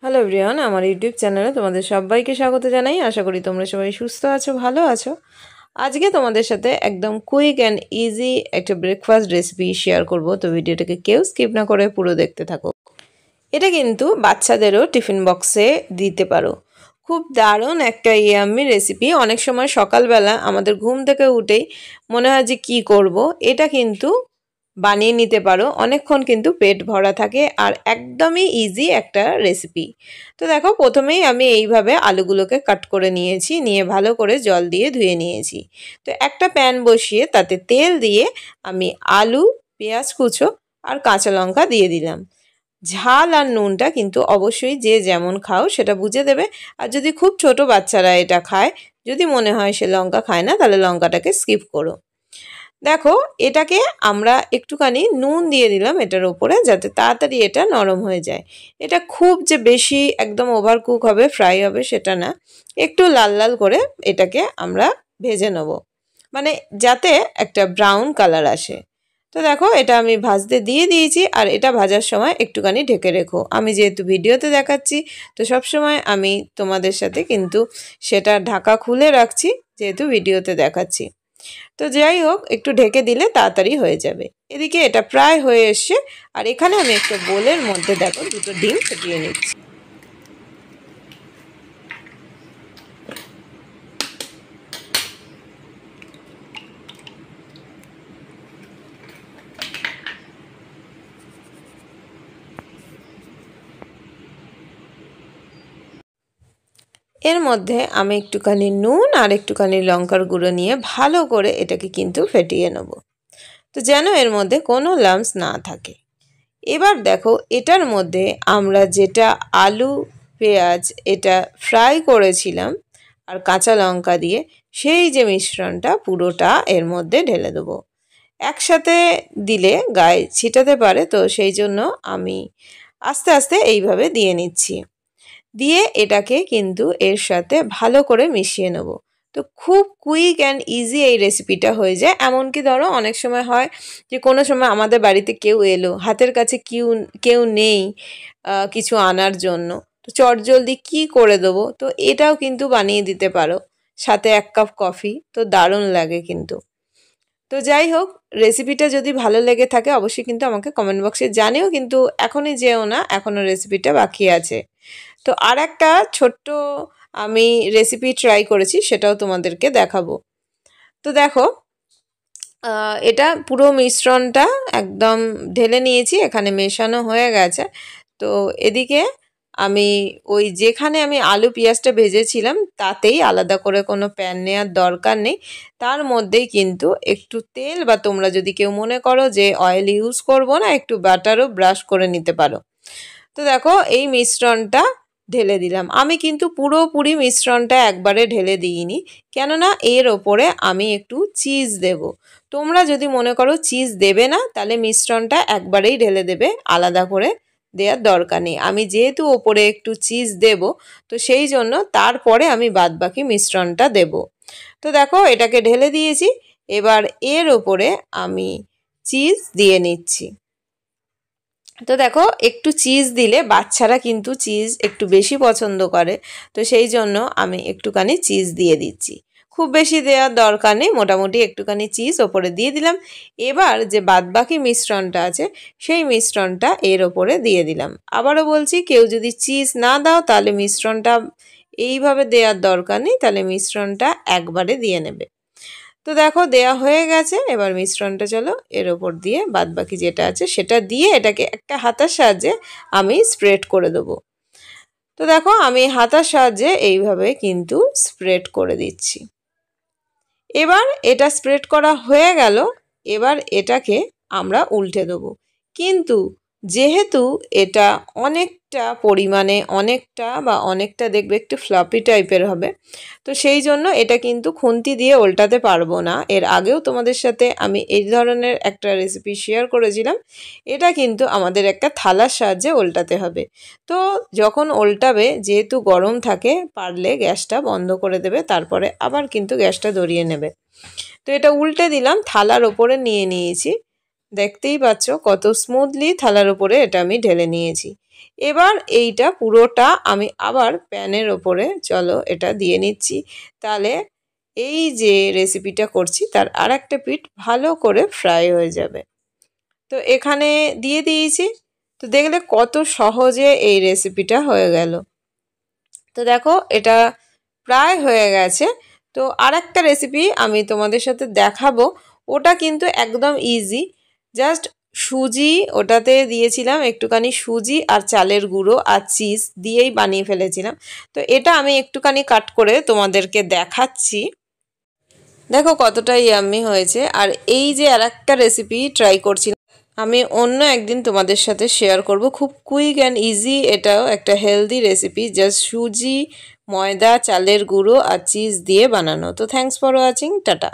Hello everyone, আমার YouTube চ্যানেলে তোমাদের সবাইকে স্বাগত জানাই। আশা করি তোমরা সবাই সুস্থ আছো, ভালো আছো। আজকে তোমাদের সাথে একদম কুইক অ্যান্ড ইজি একটা ব্রেকফাস্ট রেসিপি শেয়ার করব, তো ভিডিওটাকে কেউ স্কিপ না করে পুরো দেখতে থাকো। এটা কিন্তু বাচ্চাদেরও টিফিন বক্সে দিতে পারো। খুব দারুণ একটা ইয়াম্মি রেসিপি। অনেক সময় সকালবেলা আমাদের ঘুম থেকে উঠেই মনে হয় যে কী করব, এটা কিন্তু বানিয়ে নিতে পারো। অনেকক্ষণ কিন্তু পেট ভরা থাকে আর একদমই ইজি একটা রেসিপি। তো দেখো, প্রথমেই আমি এইভাবে আলুগুলোকে কাট করে নিয়েছি, নিয়ে ভালো করে জল দিয়ে ধুয়ে নিয়েছি। তো একটা প্যান বসিয়ে তাতে তেল দিয়ে আমি আলু, পেঁয়াজ কুচো আর কাঁচা লঙ্কা দিয়ে দিলাম। ঝাল আর নুনটা কিন্তু অবশ্যই যে যেমন খাও সেটা বুঝে দেবে। আর যদি খুব ছোট বাচ্চারা এটা খায়, যদি মনে হয় সে লঙ্কা খায় না, তাহলে লঙ্কাটাকে স্কিপ করো। দেখো, এটাকে আমরা একটুখানি নুন দিয়ে দিলাম এটার উপরে, যাতে তাড়াতাড়ি এটা নরম হয়ে যায়। এটা খুব যে বেশি একদম ওভারকুক হবে, ফ্রাই হবে সেটা না, একটু লাল লাল করে এটাকে আমরা ভেজে নেব, মানে যাতে একটা ব্রাউন কালার আসে। তো দেখো, এটা আমি ভাজতে দিয়ে দিয়েছি, আর এটা ভাজার সময় একটুখানি ঢেকে রেখো। আমি যেহেতু ভিডিওতে দেখাচ্ছি, তো সবসময় আমি তোমাদের সাথে কিন্তু সেটা ঢাকা খুলে রাখছি, যেহেতু ভিডিওতে দেখাচ্ছি। তো যাই হোক, একটু ঢেকে দিলে তাড়াতাড়ি হয়ে যাবে। এদিকে এটা প্রায় হয়ে এসছে, আর এখানে আমি একটা বোলের মধ্যে দেখো দুটো ডিম ফেটিয়ে নিচ্ছি। এর মধ্যে আমি একটুখানি নুন আর একটুখানি লঙ্কার গুঁড়ো নিয়ে ভালো করে এটাকে কিন্তু ফেটিয়ে নেব, তো যেন এর মধ্যে কোনো লাম্পস না থাকে। এবার দেখো, এটার মধ্যে আমরা যেটা আলু, পেঁয়াজ এটা ফ্রাই করেছিলাম আর কাঁচা লঙ্কা দিয়ে, সেই যে মিশ্রণটা পুরোটা এর মধ্যে ঢেলে দেবো। একসাথে দিলে গায়ে ছিটাতে পারে, তো সেই জন্য আমি আস্তে আস্তে এইভাবে দিয়ে নিচ্ছি। দিয়ে এটাকে কিন্তু এর সাথে ভালো করে মিশিয়ে নেব। তো খুব কুইক অ্যান্ড ইজি এই রেসিপিটা হয়ে যায়। এমনকি ধরো, অনেক সময় হয় যে কোনো সময় আমাদের বাড়িতে কেউ এলো, হাতের কাছে কেউ নেই কিছু আনার জন্য, তো চটজলদি কী করে দেবো, তো এটাও কিন্তু বানিয়ে দিতে পারো, সাথে 1 কাপ কফি, তো দারুণ লাগে কিন্তু। তো যাই হোক, রেসিপিটা যদি ভালো লেগে থাকে অবশ্যই কিন্তু আমাকে কমেন্ট বক্সে জানিও, কিন্তু এখনই যেও না, এখনও রেসিপিটা বাকি আছে। তো আর একটা ছোট্ট আমি রেসিপি ট্রাই করেছি, সেটাও তোমাদেরকে দেখাবো। তো দেখো, এটা পুরো মিশ্রণটা একদম ঢেলে নিয়েছি, এখানে মেশানো হয়ে গেছে। তো এদিকে আমি ওই যেখানে আমি আলু পেঁয়াজটা ভেজেছিলাম, তাতেই আলাদা করে কোনো প্যান নেওয়ার দরকার নেই। তার মধ্যেই কিন্তু একটু তেল, বা তোমরা যদি কেউ মনে করো যে অয়েল ইউজ করবো না, একটু বাটারও ব্রাশ করে নিতে পারো। তো দেখো, এই মিশ্রণটা ঢেলে দিলাম। আমি কিন্তু পুরোপুরি মিশ্রণটা একবারে ঢেলে দিইনি, কেননা এর ওপরে আমি একটু চিজ দেব। তোমরা যদি মনে করো চিজ দেবে না, তাহলে মিশ্রণটা একবারেই ঢেলে দেবে, আলাদা করে দেওয়ার দরকার নেই। আমি যেহেতু ওপরে একটু চিজ দেব, তো সেই জন্য তারপরে আমি বাদবাকি মিশ্রণটা দেব। তো দেখো, এটাকে ঢেলে দিয়েছি, এবার এর ওপরে আমি চিজ দিয়ে নিচ্ছি। তো দেখো, একটু চিজ দিলে বাচ্চারা কিন্তু চিজ একটু বেশি পছন্দ করে, তো সেই জন্য আমি একটুখানি চিজ দিয়ে দিচ্ছি। খুব বেশি দেওয়ার দরকার নেই, মোটামুটি একটুখানি চিজ ওপরে দিয়ে দিলাম। এবার যে বাদবাকি মিশ্রণটা আছে, সেই মিশ্রণটা এর ওপরে দিয়ে দিলাম। আবারও বলছি, কেউ যদি চিজ না দাও, তাহলে মিশ্রণটা এইভাবে দেওয়ার দরকার নেই, তাহলে মিশ্রণটা একবারে দিয়ে নেবে। তো দেখো, দেয়া হয়ে গেছে। এবার মিশ্রণটা চলো এর ওপর দিয়ে বাদবাকি যেটা আছে সেটা দিয়ে এটাকে একটা হাতার সাহায্যে আমি স্প্রেড করে দেবো। তো দেখো, আমি হাতার সাহায্যে এইভাবে কিন্তু স্প্রেড করে দিচ্ছি। এবার এটা স্প্রেড করা হয়ে গেল, এবার এটাকে আমরা উল্টে দেবো। কিন্তু যেহেতু এটা অনেকটা পরিমাণে অনেকটা দেখবে একটু ফ্লাপি টাইপের হবে, তো সেই জন্য এটা কিন্তু খুন্তি দিয়ে উল্টাতে পারবো না। এর আগেও তোমাদের সাথে আমি এই ধরনের একটা রেসিপি শেয়ার করেছিলাম। এটা কিন্তু আমাদের একটা থালার সাহায্যে উল্টাতে হবে। তো যখন উল্টাবে, যেহেতু গরম থাকে, পারলে গ্যাসটা বন্ধ করে দেবে, তারপরে আবার কিন্তু গ্যাসটা ধরিয়ে নেবে। তো এটা উল্টে দিলাম, থালার ওপরে নিয়ে নিয়েছি। দেখতেই পাচ্ছ কত স্মুথলি থালার ওপরে এটা আমি ঢেলে নিয়েছি। এবার এইটা পুরোটা আমি আবার প্যানের ওপরে চলো এটা দিয়ে নিচ্ছি, তাহলে এই যে রেসিপিটা করছি তার আর একটা পিঠ ভালো করে ফ্রাই হয়ে যাবে। তো এখানে দিয়ে দিয়েছি। তো দেখলে কত সহজে এই রেসিপিটা হয়ে গেল। তো দেখো এটা প্রায় হয়ে গেছে। তো আর একটা রেসিপি আমি তোমাদের সাথে দেখাবো, ওটা কিন্তু একদম ইজি। জাস্ট সুজি, ওটাতে দিয়েছিলাম একটুখানি সুজি আর চালের গুঁড়ো আর চিজ দিয়েই বানিয়ে ফেলেছিলাম। তো এটা আমি একটুখানি কাট করে তোমাদেরকে দেখাচ্ছি। দেখো কতটা ইয়াম্মি হয়েছে। আর এই যে আর একটা রেসিপি ট্রাই করছিলাম, আমি অন্য একদিন তোমাদের সাথে শেয়ার করব। খুব কুইক অ্যান্ড ইজি, এটাও একটা হেলদি রেসিপি, জাস্ট সুজি, ময়দা, চালের গুঁড়ো আর চিজ দিয়ে বানানো। তো থ্যাঙ্কস ফর ওয়াচিং, টাটা।